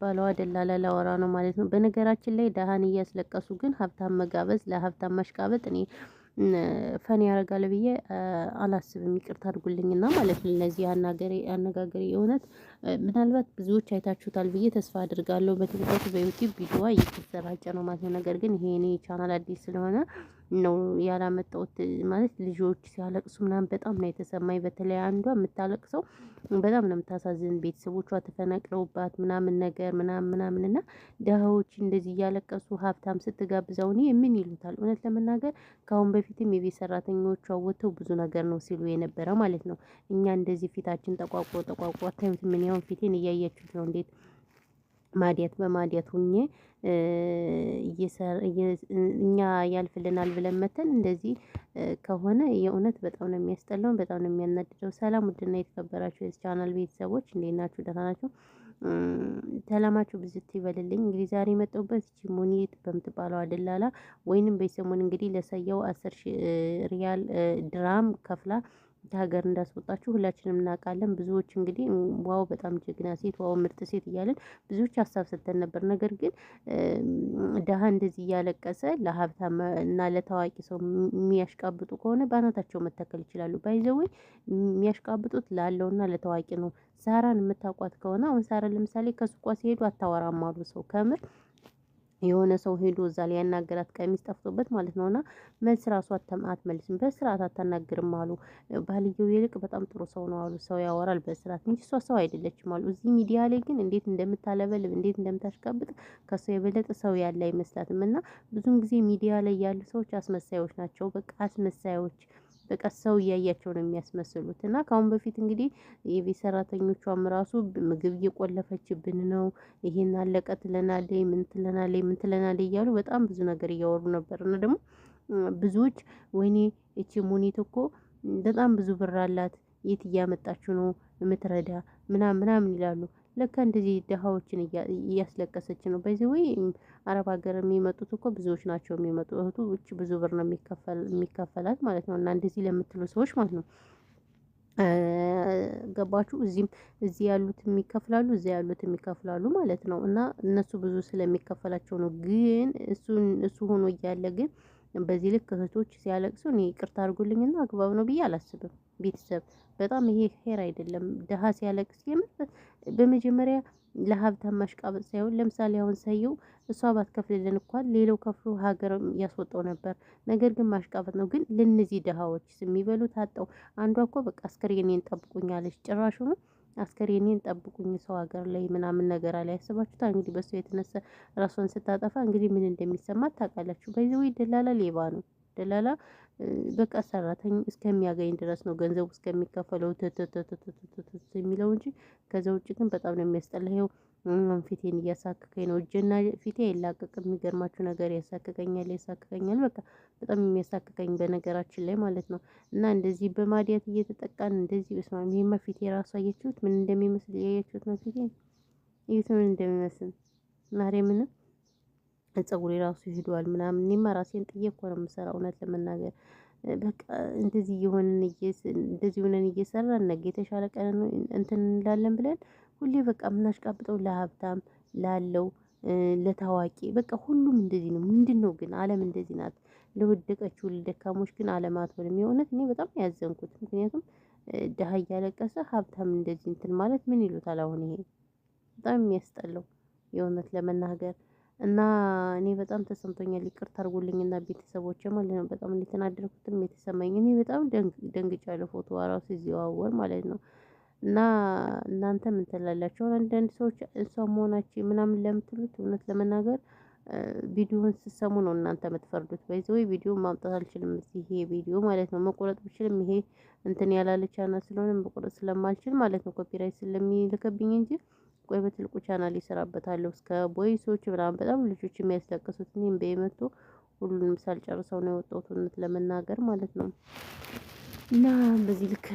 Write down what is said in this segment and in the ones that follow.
ባለዋ ደላላ ላወራ ነው ማለት ነው። በነገራችን ላይ ደሃን እያስለቀሱ ግን ሀብታም መጋበዝ ለሀብታም ማሽቃበጥ እኔ ፈን ያደርጋል ብዬ አላስብም። ይቅርታ አድርጉልኝና ማለት ነው። ለዚህ አነጋገሬ የእውነት ምናልባት ብዙዎች አይታችሁታል ብዬ ተስፋ አድርጋለሁ። በቲክቶክ በዩቲዩብ ቪዲዮዋ እየተሰራጨ ነው ማለት ነው። ነገር ግን ይሄ እኔ ቻናል አዲስ ስለሆነ ነው ያላመጣሁት ማለት ልጆች ሲያለቅሱ ምናምን በጣም ነው የተሰማኝ። በተለይ አንዷ የምታለቅሰው በጣም ነው የምታሳዝን። ቤተሰቦቿ ተፈናቅለውባት ምናምን ነገር ምናምን እና ደሃዎች እንደዚህ እያለቀሱ ሀብታም ስትጋብዘው እኔ ምን ይሉታል? እውነት ለመናገር ከአሁን በፊትም የቤት ሰራተኞቿ ወጥተው ብዙ ነገር ነው ሲሉ የነበረ ማለት ነው። እኛ እንደዚህ ፊታችን ጠቋቁሮ አታዩት? ምን ያውን ፊቴን እያያችሁት ነው እንዴት ማዲያት በማዲያት ሁኜ እኛ ያልፍልናል ብለን መተን እንደዚህ ከሆነ የእውነት በጣም ነው የሚያስጠላው፣ በጣም ነው የሚያናድደው። ሰላም ውድና የተከበራችሁ የዚህ ቻናል ቤተሰቦች እንዴት ናችሁ? ደህና ናችሁ? ሰላማችሁ ብዝት ይበልልኝ። እንግዲህ ዛሬ የመጣሁበት እቺ ሙኒት በምትባለው ደላላ ወይንም በሰሞን እንግዲህ ለሰየው 10,000 ሪያል ድራም ከፍላ ከሀገር እንዳስወጣችሁ ሁላችንም እናውቃለን። ብዙዎች እንግዲህ ዋው በጣም ጀግና ሴት፣ ዋው ምርጥ ሴት እያለን ብዙዎች ሀሳብ ሰጥተን ነበር። ነገር ግን ደሃ እንደዚህ እያለቀሰ ለሀብታም እና ለታዋቂ ሰው የሚያሽቃብጡ ከሆነ በአናታቸው መተከል ይችላሉ። ባይ ዘ ዌይ የሚያሽቃብጡት ላለውና ለታዋቂ ነው። ሳራን የምታውቋት ከሆነ አሁን ሳራን ለምሳሌ ከሱቋ ሲሄዱ አታወራም አሉ ሰው ከምር የሆነ ሰው ሄዶ እዛ ላይ ያናገራት ቀሚስ ጠፍቶበት ማለት ነውና መልስ ራሱ አትመልስም፣ በስርዓት አታናግርም አሉ። ባልየው ይልቅ በጣም ጥሩ ሰው ነው አሉ። ሰው ያወራል በስርዓት እንጂ እሷ ሰው አይደለችም አሉ። እዚህ ሚዲያ ላይ ግን እንዴት እንደምታለበልብ እንዴት እንደምታሽቃብጥ ከሰው የበለጠ ሰው ያለ አይመስላትም። እና ብዙን ጊዜ ሚዲያ ላይ ያሉ ሰዎች አስመሳዮች ናቸው። በቃ አስመሳዮች በቃ ሰው እያያቸው ነው የሚያስመስሉት። እና ከአሁን በፊት እንግዲህ የቤት ሰራተኞቿም ራሱ ምግብ እየቆለፈችብን ነው፣ ይሄን አለቀ ትለናለች፣ ምን ትለናለች እያሉ በጣም ብዙ ነገር እያወሩ ነበር። እና ደግሞ ብዙዎች ወይኔ እቺ ሙኒት እኮ በጣም ብዙ ብር አላት፣ የት እያመጣችሁ ነው የምትረዳ ምናምን ይላሉ። ለካ እንደዚህ ድሃዎችን እያስለቀሰች ነው። በዚህ ወይ አረብ ሀገር የሚመጡት እኮ ብዙዎች ናቸው የሚመጡ እህቱ ውጭ ብዙ ብር ነው የሚከፈላት ማለት ነው። እና እንደዚህ ለምትሉ ሰዎች ማለት ነው ገባችሁ? እዚህ ያሉትም ይከፍላሉ፣ እዚያ ያሉትም ይከፍላሉ ማለት ነው። እና እነሱ ብዙ ስለሚከፈላቸው ነው። ግን እሱ ሆኖ እያለ ግን በዚህ ልክ እህቶች ሲያለቅሱ እኔ ይቅርታ አድርጉልኝና አግባብ ነው ብዬ አላስብም። ቤተሰብ በጣም ይሄ ሄር አይደለም። ደሃ ሲያለቅስ የምር በመጀመሪያ ለሀብታም ማሽቃበጥ ሳይሆን ለምሳሌ አሁን ሰየው እሷ ባትከፍልልን እንኳን ሌላው ከፍሎ ሀገር ያስወጣው ነበር። ነገር ግን ማሽቃበጥ ነው። ግን ለነዚህ ድሃዎች የሚበሉት አጣው። አንዷ እኮ በቃ አስከሬኔን ጠብቁኝ አለች። ጭራሹኑ አስከሬኔን ጠብቁኝ ሰው ሀገር ላይ ምናምን ነገር አለ። ያስባችሁታ እንግዲህ በሱ የተነሳ ራሷን ስታጠፋ እንግዲህ ምን እንደሚሰማት ታውቃላችሁ። በዚህ ወይ ደላላ ሌባ ነው። ደላላ በቃ ሰራተኛ እስከሚያገኝ ድረስ ነው ገንዘቡ እስከሚከፈለው የሚለው እንጂ ከዛ ውጭ ግን በጣም ነው የሚያስጠላ። ይኸው ፊቴን እያሳከከኝ ነው። እጄና ፊቴ አይላቀቅም። የሚገርማችሁ ነገር ያሳክከኛል። በቃ በጣም የሚያሳክከኝ በነገራችን ላይ ማለት ነው። እና እንደዚህ በማዲያት እየተጠቃን እንደዚህ በስማም ይሄማ ፊቴ ራሱ አያችሁት ምን እንደሚመስል ያያችሁት ነው። ፊቴ እዩት ምን እንደሚመስል ማርያምን ፀጉሬ ራሱ ሄዷል ምናምን። እኔማ ራሴን ጥዬ እኮ ነው የምሰራው እውነት ለመናገር በቃ እንደዚህ ሆነን እየሰራን ነገ የተሻለ ቀን እንትን እንላለን ብለን ሁሌ በቃ የምናሽቃብጠው ለሀብታም ላለው ለታዋቂ በቃ ሁሉም እንደዚህ ነው። ምንድነው ግን ዓለም እንደዚህ ናት። ለወደቀችው ለደካሞች ግን ዓለም አትሆንም። የእውነት እኔ በጣም ያዘንኩት ምክንያቱም ደሃ እያለቀሰ ሀብታም እንደዚህ እንትን ማለት ምን ይሉታል? አሁን ይሄ በጣም የሚያስጠላው የእውነት ለመናገር እና እኔ በጣም ተሰምቶኛል። ይቅርታ አድርጉልኝና ቤተሰቦቼ ማለት ነው በጣም እንደተናደድኩትም የተሰማኝ እኔ በጣም ደንግጫለሁ። ፎቶዋ ራሱ ሲዘዋወር ማለት ነው። እና እናንተ ምን ትላላችሁ? አንዳንድ ሰዎች እሷ መሆናችን ምናምን ለምትሉት እውነት ለመናገር ቪዲዮውን ስትሰሙ ነው እናንተ የምትፈርዱት። በዚህ ወይ ቪዲዮ ማምጣት አልችልም። ይሄ ቪዲዮ ማለት ነው መቆረጥ ብችልም ይሄ እንትን ያላለ ቻናል ስለሆነ መቆረጥ ስለማልችል ማለት ነው ኮፒራይት ስለሚልክብኝ እንጂ ቆይ በትልቁ ቻናል ይሰራበታለሁ። እስከ ቦይሶች ምናምን በጣም ልጆች የሚያስለቅሱት እኔም በየመቱ ሁሉንም ሳልጨርሰው ነው የወጣሁት እውነት ለመናገር ማለት ነው። እና በዚህ ልክ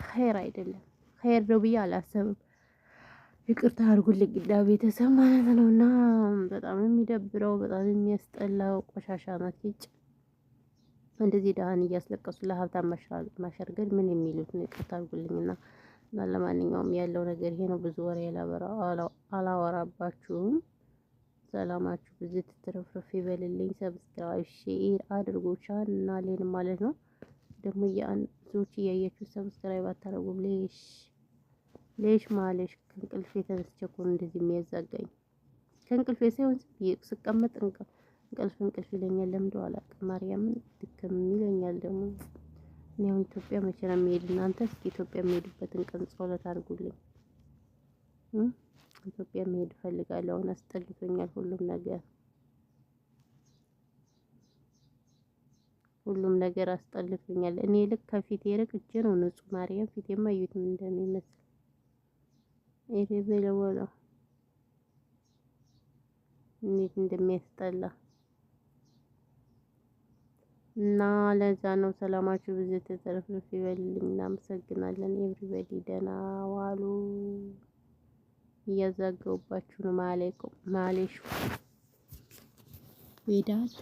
ኸይር አይደለም፣ ኸይር ነው ብዬ አላሰብም። ይቅርታ አድርጉልኝ እንዳ ቤተሰብ ማለት ነው። እና በጣም የሚደብረው በጣም የሚያስጠላው ቆሻሻ ናት ይጭ እንደዚህ ደሃን እያስለቀሱ ለሀብታም ማሸርገድ ምን የሚሉት ነው? ይቅርታ አድርጉልኝና እና ለማንኛውም ያለው ነገር ይሄ ነው። ብዙ ወሬ አላወራባችሁም። ሰላማችሁ ብዙ ትትረፍረፍ ይበልልኝ። ሰብስክራይብ ሼር አድርጉ ቻናሌን ማለት ነው። ደግሞ ብዙዎች እያያችሁ ሰብስክራይብ አታረጉም። ሌሽ ማለሽ ከእንቅልፌ ተነስቼ እኮ ነው እንደዚህ የሚያዛጋኝ። ከእንቅልፌ ሳይሆን ስቀመጥ እንቅልፍ ይለኛል። ለምንድነው አላውቅም። ማርያምን ድክም ይለኛል ደግሞ እኔ አሁን ኢትዮጵያ መቼ ነው የምሄድ? እናንተ እስኪ ኢትዮጵያ የምሄድበትን ቀን ጸሎት አድርጉልኝ። ኢትዮጵያ መሄድ እፈልጋለሁ። አሁን አስጠልቶኛል ሁሉም ነገር አስጠልቶኛል። እኔ ልክ ከፊቴ ርቅቼ ነው ንጹህ ማርያም ፊቴማ እዩት ምን እንደሚመስል ይሄ በለወለ እንዴት እንደሚያስጠላ እና ለዛ ነው። ሰላማችሁ ብዙ ተተረፍርፍ ይበልልኝ። እናመሰግናለን። ኤቭሪባዲ ደህና ዋሉ። እያዛገውባችሁ ነው። ማሌሽ ሄዳት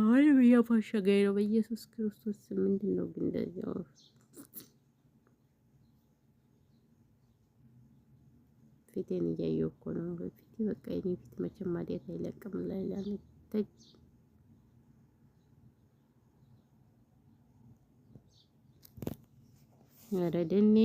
ወይ ያፋሸገኝ ነው። በኢየሱስ ክርስቶስ ምንድነው ግን እንደዚህ ፊቴን እያየሁ እኮ ነው። ፊቴ በቃ የኔ ፊት መቼም ማዲያት አይለቅም። ኧረ ደኔ